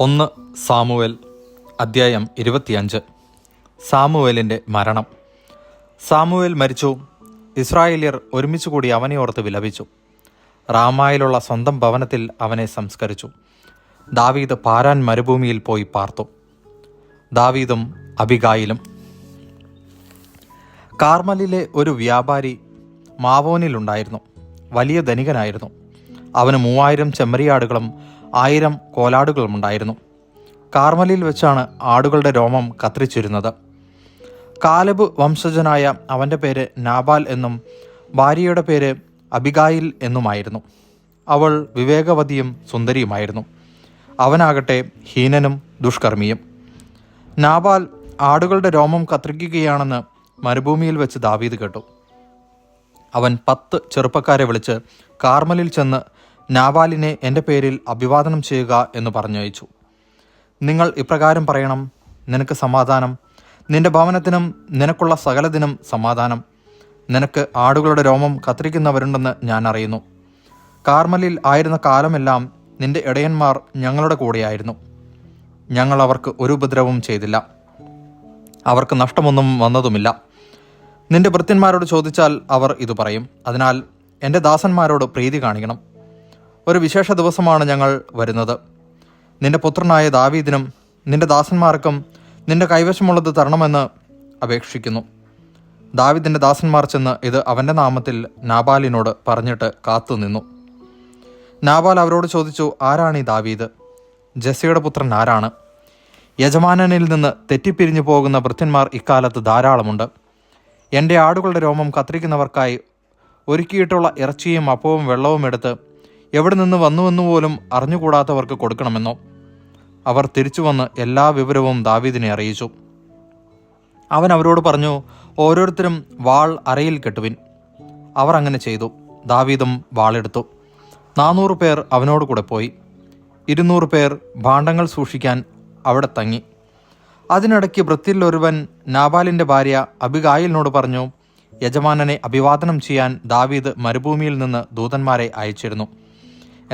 1 Samuel അദ്ധ്യായം 25. സാമുവേലിൻ്റെ മരണം. Samuel മരിച്ചു. ഇസ്രായേല്യർ ഒരുമിച്ച് കൂടി അവനെ ഓർത്ത് വിലപിച്ചു. റാമായിലുള്ള സ്വന്തം ഭവനത്തിൽ അവനെ സംസ്കരിച്ചു. ദാവീദ് പാരാൻ മരുഭൂമിയിൽ പോയി പാർത്തു. ദാവീദും അബിഗായിലും. കാർമലിലെ ഒരു വ്യാപാരി മാവോനിലുണ്ടായിരുന്നു. വലിയ ധനികനായിരുന്നു. അവന് 3000 ചെമ്മരിയാടുകളും 1000 കോലാടുകളും ഉണ്ടായിരുന്നു. കാർമലിൽ വെച്ചാണ് ആടുകളുടെ രോമം കത്രിച്ചിരുന്നത്. കാലബ് വംശജനായ അവൻ്റെ പേര് നാബാൽ എന്നും ഭാര്യയുടെ പേര് അബിഗായിൽ എന്നുമായിരുന്നു. അവൾ വിവേകവതിയും സുന്ദരിയുമായിരുന്നു. അവനാകട്ടെ ഹീനനും ദുഷ്കർമ്മിയും. നാബാൽ ആടുകളുടെ രോമം കത്രിക്കുകയാണെന്ന് മരുഭൂമിയിൽ വെച്ച് ദാവീദ് കേട്ടു. അവൻ 10 ചെറുപ്പക്കാരെ വിളിച്ച് കാർമലിൽ ചെന്ന് നാബാലിനെ എൻ്റെ പേരിൽ അഭിവാദനം ചെയ്യുക എന്ന് പറഞ്ഞയച്ചു. നിങ്ങൾ ഇപ്രകാരം പറയണം: നിനക്ക് സമാധാനം, നിന്റെ ഭവനത്തിനും നിനക്കുള്ള സകലതിനും സമാധാനം. നിനക്ക് ആടുകളുടെ രോമം കത്തിരിക്കുന്നവരുണ്ടെന്ന് ഞാൻ അറിയുന്നു. കാർമലിൽ ആയിരുന്ന കാലമെല്ലാം നിന്റെ ഇടയന്മാർ ഞങ്ങളുടെ കൂടെയായിരുന്നു. ഞങ്ങൾ അവർക്ക് ഒരു ഉപദ്രവവും ചെയ്തില്ല. അവർക്ക് നഷ്ടമൊന്നും വന്നതുമില്ല. നിന്റെ ഭൃത്യന്മാരോട് ചോദിച്ചാൽ അവർ ഇത് പറയും. അതിനാൽ എൻ്റെ ദാസന്മാരോട് പ്രീതി കാണിക്കണം. ഒരു വിശേഷ ദിവസമാണ് ഞങ്ങൾ വരുന്നത്. നിന്റെ പുത്രനായ ദാവീദിനും നിന്റെ ദാസന്മാർക്കും നിന്റെ കൈവശമുള്ളത് തരണമെന്ന് അപേക്ഷിക്കുന്നു. ദാവീദിൻ്റെ ദാസന്മാർ ചെന്ന് ഇത് അവൻ്റെ നാമത്തിൽ നാബാലിനോട് പറഞ്ഞിട്ട് കാത്തുനിന്നു. നാബാൽ അവരോട് ചോദിച്ചു: ആരാണ് ഈ ദാവീദ്? ജെസ്സിയുടെ പുത്രൻ ആരാണ്? യജമാനനിൽ നിന്ന് തെറ്റിപ്പിരിഞ്ഞു പോകുന്ന ഭൃത്യന്മാർ ഇക്കാലത്ത് ധാരാളമുണ്ട്. എൻ്റെ ആടുകളുടെ രോമം കത്തിരിക്കുന്നവർക്കായി ഒരുക്കിയിട്ടുള്ള ഇറച്ചിയും അപ്പവും വെള്ളവും എടുത്ത് എവിടെ നിന്ന് വന്നുവെന്നുപോലും അറിഞ്ഞുകൂടാത്തവർക്ക് കൊടുക്കണമെന്നോ? അവർ തിരിച്ചു വന്ന് എല്ലാ വിവരവും ദാവീദിനെ അറിയിച്ചു. അവൻ അവരോട് പറഞ്ഞു: ഓരോരുത്തരും വാൾ അരയിൽ കെട്ടുവിൻ. അവർ അങ്ങനെ ചെയ്തു. ദാവീദും വാളെടുത്തു. 400 പേർ അവനോട് കൂടെ പോയി. 200 പേർ ഭാണ്ഡങ്ങൾ സൂക്ഷിക്കാൻ അവിടെ തങ്ങി. അതിനിടയ്ക്ക് ഭൃത്യരിലൊരുവൻ നാബാലിൻ്റെ ഭാര്യ അബിഗായിലിനോട് പറഞ്ഞു: യജമാനനെ അഭിവാദനം ചെയ്യാൻ ദാവീദ് മരുഭൂമിയിൽ നിന്ന് ദൂതന്മാരെ അയച്ചിരുന്നു.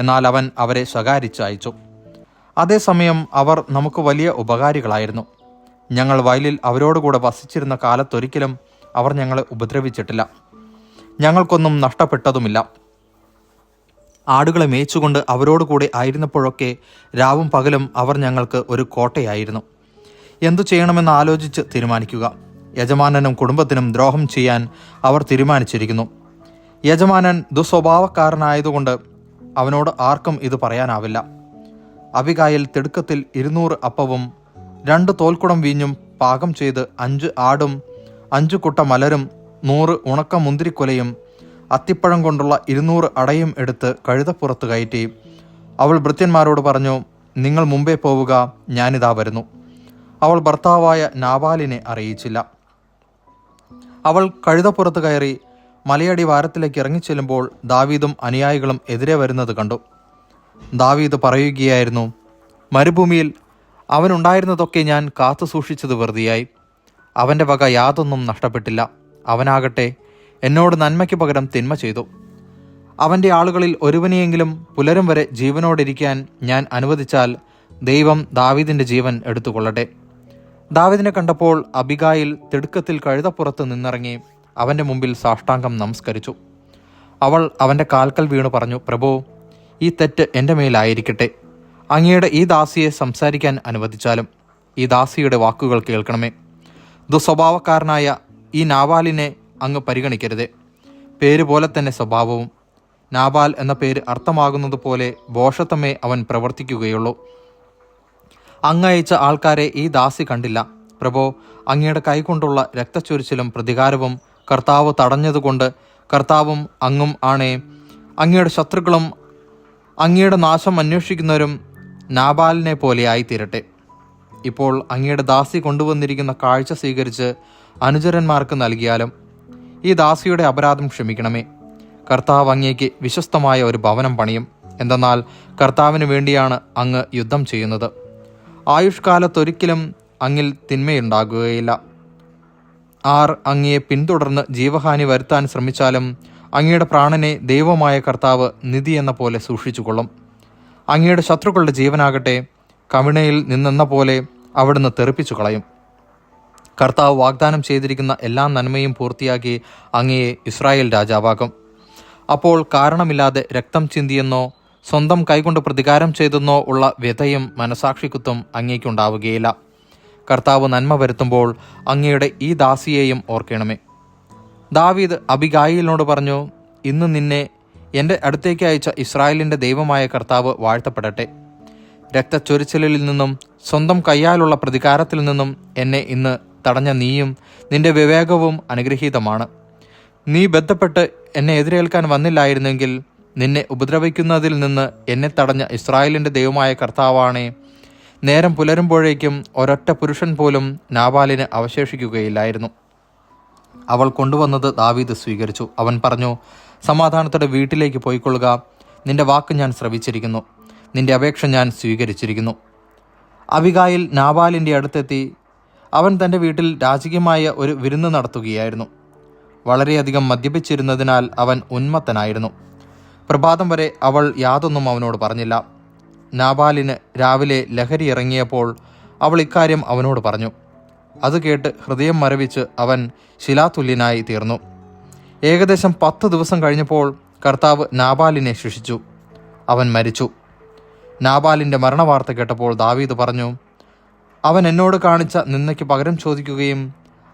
എന്നാൽ അവൻ അവരെ ശകാരിച്ച് അയച്ചു. അതേസമയം അവർ നമുക്ക് വലിയ ഉപകാരികളായിരുന്നു. ഞങ്ങൾ വയലിൽ അവരോടുകൂടെ വസിച്ചിരുന്ന കാലത്തൊരിക്കലും അവർ ഞങ്ങളെ ഉപദ്രവിച്ചിട്ടില്ല. ഞങ്ങൾക്കൊന്നും നഷ്ടപ്പെട്ടതുമില്ല. ആടുകളെ മേയിച്ചുകൊണ്ട് അവരോടുകൂടെ ആയിരുന്നപ്പോഴൊക്കെ രാവും പകലും അവർ ഞങ്ങൾക്ക് ഒരു കോട്ടയായിരുന്നു. എന്തു ചെയ്യണമെന്ന് ആലോചിച്ച് തീരുമാനിക്കുക. യജമാനനും കുടുംബത്തിനും ദ്രോഹം ചെയ്യാൻ അവർ തീരുമാനിച്ചിരിക്കുന്നു. യജമാനൻ ദുസ്വഭാവക്കാരനായതുകൊണ്ട് അവനോട് ആർക്കും ഇത് പറയാനാവില്ല. അബിഗായിൽ തിടുക്കത്തിൽ 200 അപ്പവും 2 തോൽക്കുടം വീഞ്ഞും പാകം ചെയ്ത് 5 ആടും 5 കുട്ട മലരും 100 ഉണക്ക മുന്തിരിക്കൊലയും അത്തിപ്പഴം കൊണ്ടുള്ള 200 അടയും എടുത്ത് കഴുതപ്പുറത്ത് കയറ്റി അവൾ ഭൃത്യന്മാരോട് പറഞ്ഞു: നിങ്ങൾ മുമ്പേ പോവുക, ഞാനിതാ വരുന്നു. അവൾ ഭർത്താവായ നാബാലിനെ അറിയിച്ചില്ല. അവൾ കഴുതപ്പുറത്ത് കയറി മലയടി വാരത്തിലേക്ക് ഇറങ്ങിച്ചെല്ലുമ്പോൾ ദാവീദും അനുയായികളും എതിരെ വരുന്നത് കണ്ടു. ദാവീദ് പറയുകയായിരുന്നു: മരുഭൂമിയിൽ അവനുണ്ടായിരുന്നതൊക്കെ ഞാൻ കാത്തു സൂക്ഷിച്ചത് വെറുതെയായി. അവൻ്റെ വക യാതൊന്നും നഷ്ടപ്പെട്ടില്ല. അവനാകട്ടെ എന്നോട് നന്മയ്ക്ക് പകരം തിന്മ ചെയ്തു. അവൻ്റെ ആളുകളിൽ ഒരുവനെയെങ്കിലും പുലരും വരെ ജീവനോടിരിക്കാൻ ഞാൻ അനുവദിച്ചാൽ ദൈവം ദാവീദിൻ്റെ ജീവൻ എടുത്തുകൊള്ളട്ടെ. ദാവീദിനെ കണ്ടപ്പോൾ അബിഗായിൽ തിടുക്കത്തിൽ കഴുതപ്പുറത്ത് നിന്നിറങ്ങി അവൻ്റെ മുമ്പിൽ സാഷ്ടാംഗം നമസ്കരിച്ചു. അവൾ അവൻ്റെ കാൽക്കൽ വീണു പറഞ്ഞു: പ്രഭോ, ഈ തെറ്റ് എൻ്റെ മേലായിരിക്കട്ടെ. അങ്ങയുടെ ഈ ദാസിയെ സംസാരിക്കാൻ അനുവദിച്ചാലും ഈ ദാസിയുടെ വാക്കുകൾ കേൾക്കണമേ. ദുസ്വഭാവക്കാരനായ ഈ നാബാലിനെ അങ്ങ് പരിഗണിക്കരുതേ. പേര് പോലെ തന്നെ സ്വഭാവവും. നാബാൽ എന്ന പേര് അർത്ഥമാകുന്നത് പോലെ ഭോഷത്വമേ അവൻ പ്രവർത്തിക്കുകയുള്ളൂ. അങ്ങയച്ച ആൾക്കാരെ ഈ ദാസി കണ്ടില്ല. പ്രഭോ, അങ്ങയുടെ കൈകൊണ്ടുള്ള രക്തച്ചൊരിച്ചിലും പ്രതികാരവും കർത്താവ് തടഞ്ഞതുകൊണ്ട് കർത്താവും അങ്ങും ആണേ. അങ്ങയുടെ ശത്രുക്കളും അങ്ങയുടെ നാശം അന്വേഷിക്കുന്നവരും നാബാലിനെ പോലെ ആയിത്തീരട്ടെ. ഇപ്പോൾ അങ്ങയുടെ ദാസി കൊണ്ടുവന്നിരിക്കുന്ന കാഴ്ച സ്വീകരിച്ച് അനുചരന്മാർക്ക് നൽകിയാലും ഈ ദാസിയുടെ അപരാധം ക്ഷമിക്കണമേ. കർത്താവ് അങ്ങേക്ക് വിശ്വസ്തമായ ഒരു ഭവനം പണിയും. എന്തെന്നാൽ കർത്താവിന് വേണ്ടിയാണ് അങ്ങ് യുദ്ധം ചെയ്യുന്നത്. ആയുഷ്കാലത്തൊരിക്കലും അങ്ങിൽ തിന്മയുണ്ടാകുകയില്ല. ആർ അങ്ങയെ പിന്തുടർന്ന് ജീവഹാനി വരുത്താൻ ശ്രമിച്ചാലും അങ്ങയുടെ പ്രാണനെ ദൈവമായ കർത്താവ് നിധി എന്ന പോലെ സൂക്ഷിച്ചുകൊള്ളും. അങ്ങയുടെ ശത്രുക്കളുടെ ജീവനാകട്ടെ കവിണയിൽ നിന്നെന്ന പോലെ അവിടുന്ന് തെറിപ്പിച്ചു കളയും. കർത്താവ് വാഗ്ദാനം ചെയ്തിരിക്കുന്ന എല്ലാ നന്മയും പൂർത്തിയാക്കി അങ്ങയെ ഇസ്രായേൽ രാജാവാക്കും. അപ്പോൾ കാരണമില്ലാതെ രക്തം ചിന്തിയെന്നോ സ്വന്തം കൈകൊണ്ട് പ്രതികാരം ചെയ്തെന്നോ ഉള്ള വ്യഥയും മനസാക്ഷിക്കുത്തും അങ്ങേക്കുണ്ടാവുകയില്ല. കർത്താവ് നന്മ വരുത്തുമ്പോൾ അങ്ങയുടെ ഈ ദാസിയെയും ഓർക്കണമേ. ദാവീദ് അബിഗായിലിനോട് പറഞ്ഞു, ഇന്ന് നിന്നെ എൻ്റെ അടുത്തേക്ക് അയച്ച ഇസ്രായേലിൻ്റെ ദൈവമായ കർത്താവ് വാഴ്ത്തപ്പെടട്ടെ. രക്തച്ചൊരിച്ചിലിൽ നിന്നും സ്വന്തം കയ്യാലുള്ള പ്രതികാരത്തിൽ നിന്നും എന്നെ ഇന്ന് തടഞ്ഞ നീയും നിന്റെ വിവേകവും അനുഗ്രഹീതമാണ്. നീ ബന്ധപ്പെട്ട് എന്നെ എതിരേൽക്കാൻ വന്നില്ലായിരുന്നെങ്കിൽ നിന്നെ ഉപദ്രവിക്കുന്നതിൽ നിന്ന് എന്നെ തടഞ്ഞ ഇസ്രായേലിൻ്റെ ദൈവമായ കർത്താവാണേ. നേരം പുലരുമ്പോഴേക്കും ഒരൊറ്റ പുരുഷൻ പോലും നാബാലിന് അവശേഷിക്കുകയില്ലായിരുന്നു. അവൾ കൊണ്ടുവന്നത് ദാവീദ് സ്വീകരിച്ചു. അവൻ പറഞ്ഞു, സമാധാനത്തോടെ വീട്ടിലേക്ക് പോയിക്കൊള്ളുക. നിന്റെ വാക്ക് ഞാൻ ശ്രവിച്ചിരിക്കുന്നു, നിന്റെ അപേക്ഷ ഞാൻ സ്വീകരിച്ചിരിക്കുന്നു. അബിഗായിൽ നാബാലിൻ്റെ അടുത്തെത്തി. അവൻ തൻ്റെ വീട്ടിൽ രാജകീയമായ ഒരു വിരുന്ന് നടത്തുകയായിരുന്നു. വളരെയധികം മദ്യപിച്ചിരുന്നതിനാൽ അവൻ ഉന്മത്തനായിരുന്നു. പ്രഭാതം വരെ അവൾ യാതൊന്നും അവനോട് പറഞ്ഞില്ല. നാബാലിന് രാവിലെ ലഹരി ഇറങ്ങിയപ്പോൾ അവൾ ഇക്കാര്യം അവനോട് പറഞ്ഞു. അത് കേട്ട് ഹൃദയം മരവിച്ച് അവൻ ശിലാതുല്യനായി തീർന്നു. ഏകദേശം 10 ദിവസം കഴിഞ്ഞപ്പോൾ കർത്താവ് നാബാലിനെ ശിക്ഷിച്ചു. അവൻ മരിച്ചു. നാബാലിൻ്റെ മരണവാർത്ത കേട്ടപ്പോൾ ദാവീദ് പറഞ്ഞു, അവൻ എന്നോട് കാണിച്ച നിന്ദയ്ക്ക് പകരം ചോദിക്കുകയും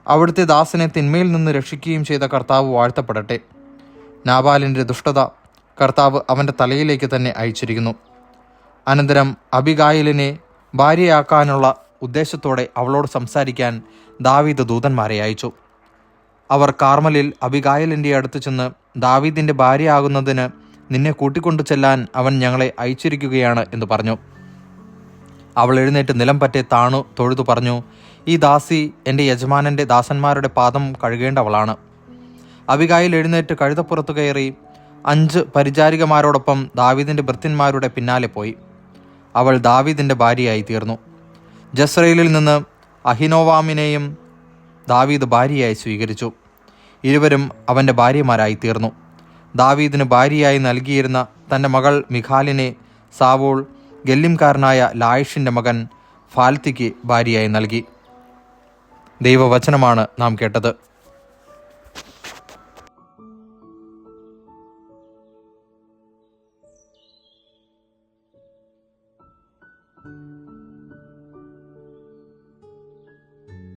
അവിടുത്തെ ദാസനെ തിന്മയിൽ നിന്ന് രക്ഷിക്കുകയും ചെയ്ത കർത്താവ് വാഴ്ത്തപ്പെടട്ടെ. നാബാലിൻ്റെ ദുഷ്ടത കർത്താവ് അവൻ്റെ തലയിലേക്ക് തന്നെ അയച്ചിരിക്കുന്നു. അനന്തരം അബിഗായിലിനെ ഭാര്യയാക്കാനുള്ള ഉദ്ദേശത്തോടെ അവളോട് സംസാരിക്കാൻ ദാവീദ് ദൂതന്മാരെ അയച്ചു. അവർ കാർമലിൽ അബിഗായിലിൻ്റെ അടുത്ത് ചെന്ന്, ദാവീദിൻ്റെ ഭാര്യയാകുന്നതിന് നിന്നെ കൂട്ടിക്കൊണ്ടു ചെല്ലാൻ അവൻ ഞങ്ങളെ അയച്ചിരിക്കുകയാണ് എന്ന് പറഞ്ഞു. അവൾ എഴുന്നേറ്റ് നിലം പറ്റെ താണു തൊഴുതു പറഞ്ഞു, ഈ ദാസി എൻ്റെ യജമാനൻ്റെ ദാസന്മാരുടെ പാദം കഴുകേണ്ടവളാണ്. അബിഗായിൽ എഴുന്നേറ്റ് കഴുതപ്പുറത്തു കയറി 5 പരിചാരികമാരോടൊപ്പം ദാവീദിൻ്റെ ഭൃത്യന്മാരുടെ പിന്നാലെ പോയി. അവൾ ദാവീദിൻ്റെ ഭാര്യയായി തീർന്നു. ജസ്രയേലിൽ നിന്ന് അഹിനോവാമിനെയും ദാവീദ് ഭാര്യയായി സ്വീകരിച്ചു. ഇരുവരും അവൻ്റെ ഭാര്യമാരായി തീർന്നു. ദാവീദിന് ഭാര്യയായി നൽകിയിരുന്ന തൻ്റെ മകൾ മിഖാലിനെ സാവൂൾ ഗല്ലിംകാരനായ ലായിഷിൻ്റെ മകൻ ഫാൽത്തിക്ക് ഭാര്യയായി നൽകി. ദൈവവചനമാണ് നാം കേട്ടത്.